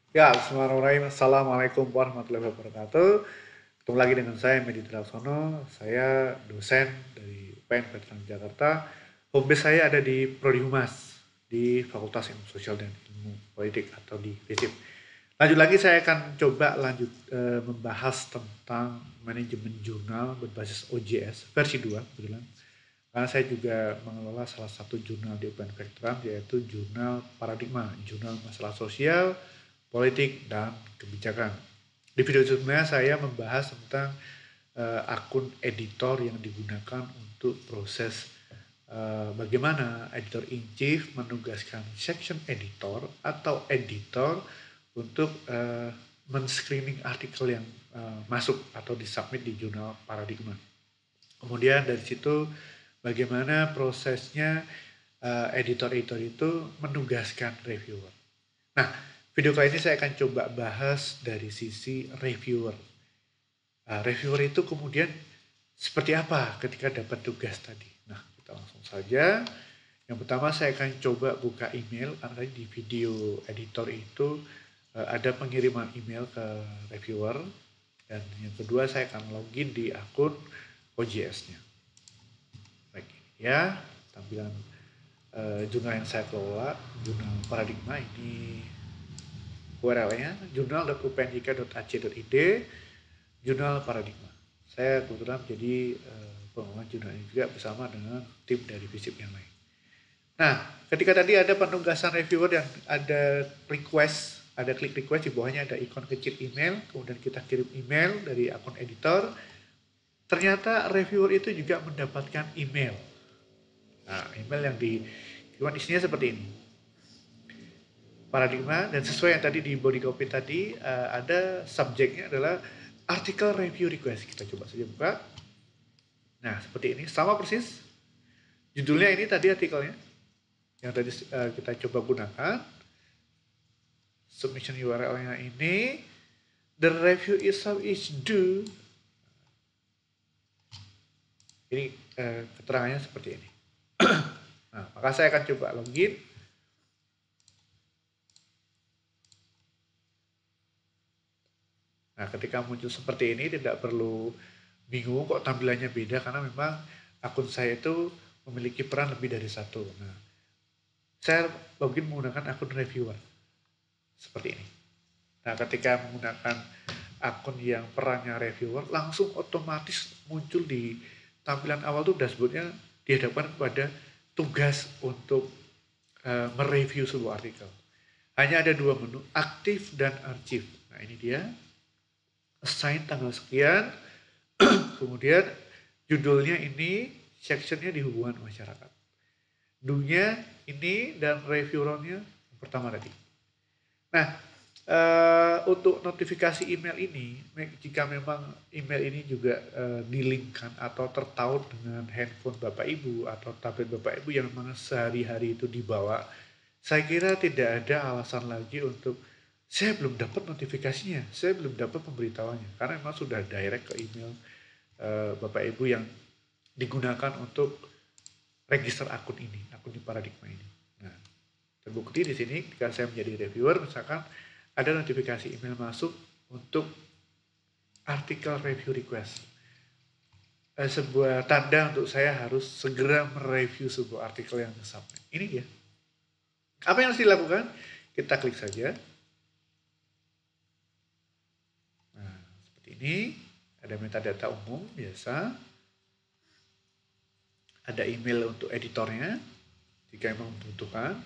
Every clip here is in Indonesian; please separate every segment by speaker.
Speaker 1: Ya, bismillahirrahmanirrahim. Assalamualaikum warahmatullahi wabarakatuh. Ketemu lagi dengan saya, Medi Laksono. Saya dosen dari UPN Veteran Jakarta. Home base saya ada di Prodi Humas, di Fakultas Ilmu Sosial dan Ilmu Politik atau di FISIP. Lanjut lagi, saya akan coba lanjut membahas tentang manajemen jurnal berbasis OJS versi 2, kebetulan. Karena saya juga mengelola salah satu jurnal di UPN Veteran, yaitu Jurnal Paradigma, Jurnal Masalah Sosial, Politik, dan Kebijakan. Di video sebelumnya saya membahas tentang akun editor yang digunakan untuk proses bagaimana editor in chief menugaskan section editor atau editor untuk men-screening artikel yang masuk atau disubmit di jurnal Paradigma. Kemudian dari situ bagaimana prosesnya editor-editor itu menugaskan reviewer. Nah, video kali ini saya akan coba bahas dari sisi reviewer. Reviewer itu kemudian seperti apa ketika dapat tugas tadi. Nah, kita langsung saja. Yang pertama saya akan coba buka email, karena di video editor itu ada pengiriman email ke reviewer. Dan yang kedua saya akan login di akun OJS-nya. Baik, ya, tampilan jurnal yang saya kelola, jurnal Paradigma ini URL-nya jurnal.upnik.ac.id, jurnal Paradigma. Saya kebetulan menjadi pengelola jurnal ini juga bersama dengan tim dari FISIP yang lain. Nah, ketika tadi ada penugasan reviewer yang ada request, ada klik request, di bawahnya ada ikon kecil email, kemudian kita kirim email dari akun editor, ternyata reviewer itu juga mendapatkan email. Nah, email yang dikirim isinya seperti ini. Paradigma, dan sesuai yang tadi di body copy tadi, ada subjeknya adalah artikel review request. Kita coba saja buka. Nah, seperti ini, sama persis. Judulnya ini tadi artikelnya, yang tadi kita coba gunakan. Submission URL-nya ini, the review itself is due. Ini keterangannya seperti ini. Nah, maka saya akan coba login. Nah, ketika muncul seperti ini tidak perlu bingung kok tampilannya beda, karena memang akun saya itu memiliki peran lebih dari satu. Nah, saya login menggunakan akun reviewer seperti ini. Nah, ketika menggunakan akun yang perannya reviewer, langsung otomatis muncul di tampilan awal tuh dashboardnya dihadapkan kepada tugas untuk mereview sebuah artikel. Hanya ada dua menu, aktif dan archive. Nah, ini dia, assign tanggal sekian, kemudian judulnya ini, sectionnya di hubungan masyarakat. Do-nya ini dan reviewer-nya yang pertama tadi. Nah, untuk notifikasi email ini, jika memang email ini juga dilinkkan atau tertaut dengan handphone Bapak Ibu atau tablet Bapak Ibu yang memang sehari-hari itu dibawa, saya kira tidak ada alasan lagi untuk saya belum dapat notifikasinya, saya belum dapat pemberitahuannya, karena memang sudah direct ke email Bapak Ibu yang digunakan untuk register akun ini, akun di Paradigma ini. Nah, terbukti di sini ketika saya menjadi reviewer, misalkan ada notifikasi email masuk untuk artikel review request. Sebuah tanda untuk saya harus segera mereview sebuah artikel yang disubmit. Ini dia. Apa yang harus dilakukan? Kita klik saja. Nah, seperti ini. Ada metadata umum biasa. Ada email untuk editornya jika memang membutuhkan.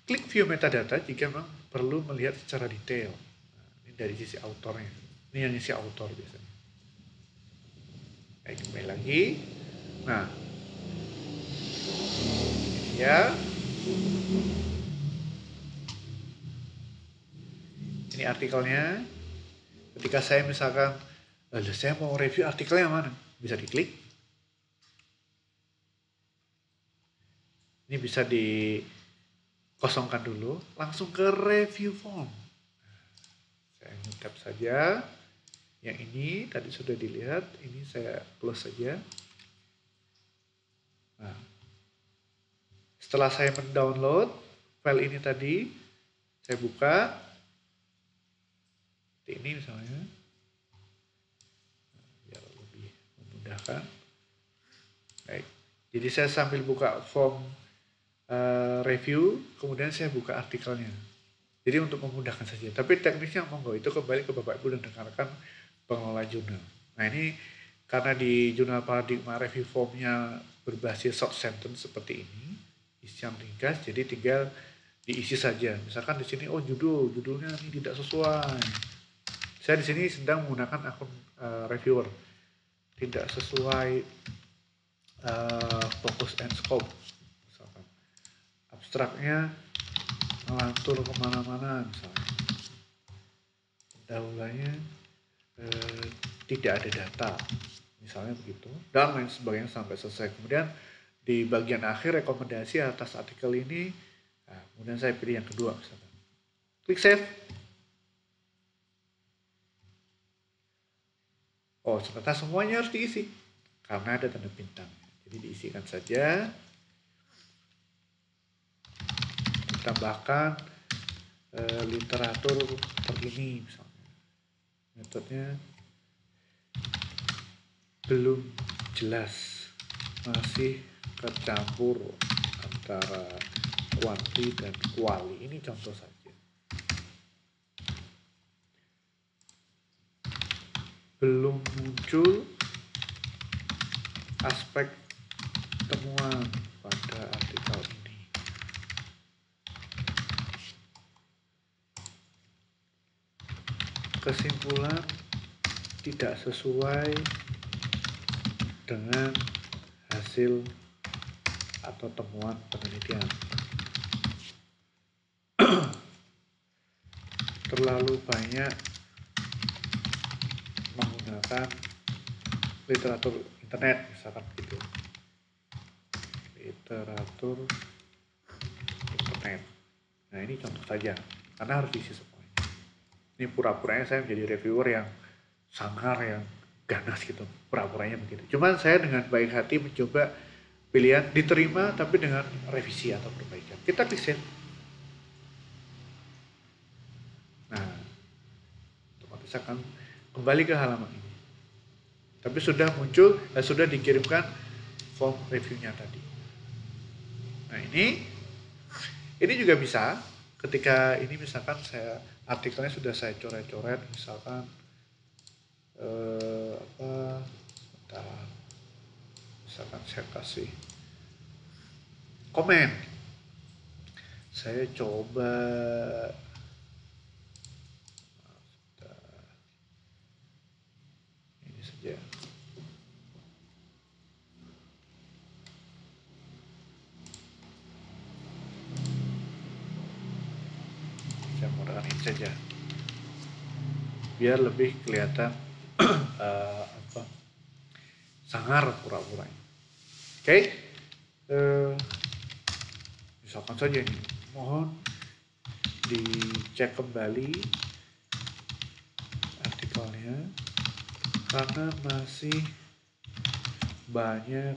Speaker 1: Klik view metadata jika memang perlu melihat secara detail. Nah, ini dari sisi autornya. Ini yang isi autor biasanya. Baik, kembali lagi. Nah, ya, ini artikelnya. Ketika saya misalkan, saya mau review artikelnya mana? Bisa diklik. Ini bisa dikosongkan dulu, langsung ke review form. Saya tap saja. Yang ini tadi sudah dilihat, ini saya close saja. Nah, setelah saya mendownload file ini tadi, saya buka. seperti ini misalnya, biar lebih memudahkan. Baik, jadi saya sambil buka form review, kemudian saya buka artikelnya. Jadi untuk memudahkan saja. Tapi teknisnya monggo itu kembali ke Bapak Ibu dan rekan-rekan pengelola jurnal. Nah ini karena di jurnal paradigma review formnya berbasis short sentence seperti ini, isi yang ringkas, jadi tinggal diisi saja. Misalkan di sini, oh judulnya ini tidak sesuai. Saya di sini sedang menggunakan akun reviewer, tidak sesuai focus and scope. Misalkan abstraknya melantur kemana-mana misalnya, pendahuluannya tidak ada data misalnya begitu, dan lain sebagainya sampai selesai. Kemudian di bagian akhir rekomendasi atas artikel ini, nah, kemudian saya pilih yang kedua misalkan, klik save. Oh ternyata semuanya harus diisi karena ada tanda bintang, jadi diisikan saja. Tambahkan literatur terkini misalnya, metodenya belum jelas, masih tercampur antara kuanti dan kuali. Ini contoh saja. Belum muncul aspek temuan pada artikel ini. Kesimpulan tidak sesuai dengan hasil atau temuan penelitian. Terlalu banyak menggunakan literatur internet misalkan begitu. Literatur internet. Nah ini contoh saja, karena harus diisi semuanya. Ini pura-puranya saya menjadi reviewer yang sangar, yang ganas gitu, pura-puranya begitu. Cuman saya dengan baik hati mencoba pilihan diterima tapi dengan revisi atau perbaikan. Kita klik save. Nah, otomatis akan kembali ke halaman ini. Tapi sudah muncul, sudah dikirimkan form reviewnya tadi. Nah ini juga bisa ketika ini misalkan saya artikelnya sudah saya coret-coret, misalkan misalkan saya kasih komen, saya coba ini saja. Saya menggunakan ini saja biar lebih kelihatan sangar pura-puranya. Oke, misalkan saja ini, mohon dicek kembali artikelnya karena masih banyak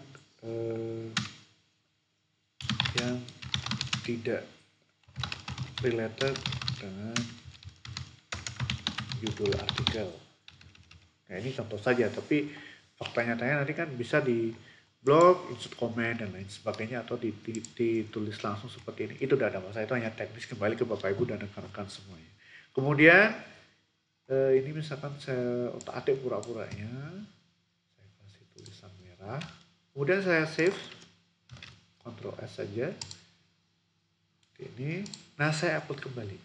Speaker 1: yang tidak related dengan judul artikel. Nah ini contoh saja, tapi fakta nyatanya nanti kan bisa di blog, insert komen dan lain sebagainya, atau ditulis langsung seperti ini. Itu udah ada masalah, itu hanya teknis, kembali ke Bapak Ibu dan rekan-rekan semuanya. Kemudian ini misalkan saya otak-atik pura-puranya, saya kasih tulisan merah, kemudian saya save, Ctrl S saja. Ini, nah saya upload kembali.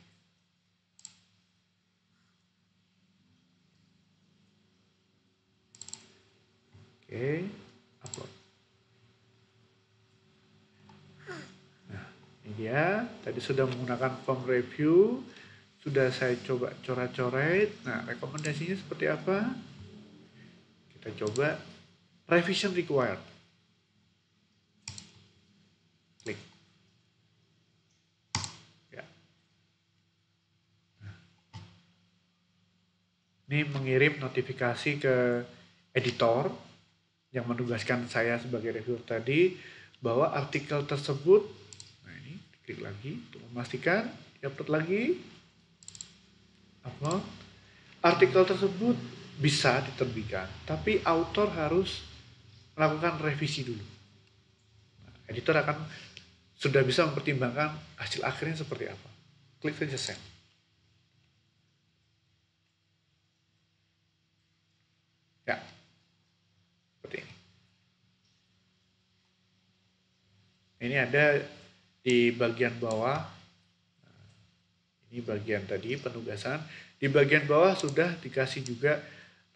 Speaker 1: Oke, upload. Nah, ini dia. Tadi sudah menggunakan form review, sudah saya coba coret-coret. Nah, rekomendasinya seperti apa? Kita coba revision required. Klik. Ya. Nah. Ini mengirim notifikasi ke editor yang menugaskan saya sebagai reviewer tadi bahwa artikel tersebut, nah ini klik lagi untuk memastikan, upload lagi, upload. Artikel tersebut bisa diterbitkan, tapi autor harus melakukan revisi dulu. Editor akan sudah bisa mempertimbangkan hasil akhirnya seperti apa. Klik saja send. Ya, seperti ini. Ini ada di bagian bawah. Ini bagian tadi penugasan. Di bagian bawah sudah dikasih juga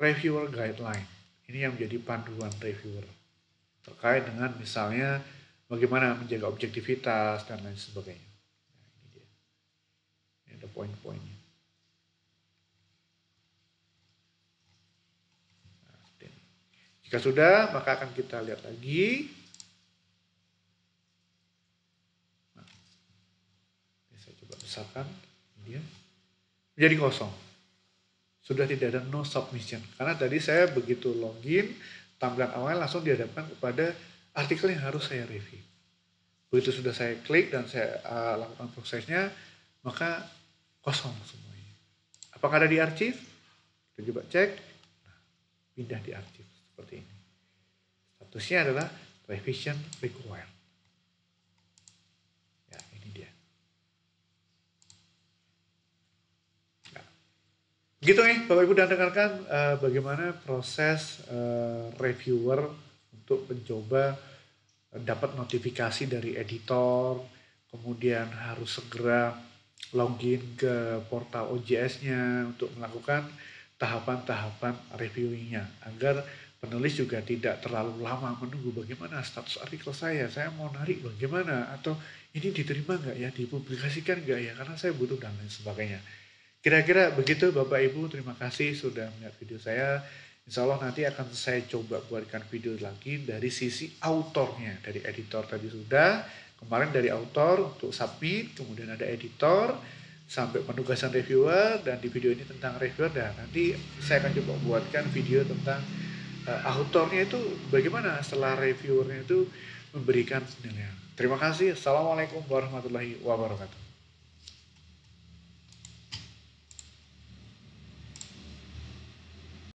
Speaker 1: reviewer guideline. Ini yang menjadi panduan reviewer terkait dengan misalnya bagaimana menjaga objektivitas dan lain sebagainya. Nah, ini dia. Ini ada poin-poinnya. Nah, jika sudah, maka akan kita lihat lagi. Nah, ini saya coba besarkan. Ini dia. Menjadi kosong. Sudah tidak ada no submission. Karena tadi saya begitu login, tampilan awal langsung dihadapkan kepada artikel yang harus saya review. Begitu sudah saya klik dan saya lakukan prosesnya, maka kosong semuanya. Apakah ada di arsip? Kita coba cek. Nah, pindah di arsip seperti ini. Statusnya adalah revision required. Ya, ini dia. Nah, begitu nih Bapak Ibu dan rekan-rekan bagaimana proses reviewer untuk mencoba dapat notifikasi dari editor, kemudian harus segera login ke portal OJS-nya untuk melakukan tahapan-tahapan reviewingnya agar penulis juga tidak terlalu lama menunggu bagaimana status artikel saya mau narik bagaimana, atau ini diterima nggak ya, dipublikasikan nggak ya, karena saya butuh dan lain sebagainya. Kira-kira begitu Bapak Ibu, terima kasih sudah melihat video saya. Insya Allah nanti akan saya coba buatkan video lagi dari sisi autornya. Dari editor tadi sudah, kemarin dari autor untuk submit, kemudian ada editor, sampai penugasan reviewer, dan di video ini tentang reviewer. Dan nanti saya akan coba buatkan video tentang autornya itu bagaimana setelah reviewernya itu memberikan penilaian. Terima kasih. Assalamualaikum warahmatullahi wabarakatuh.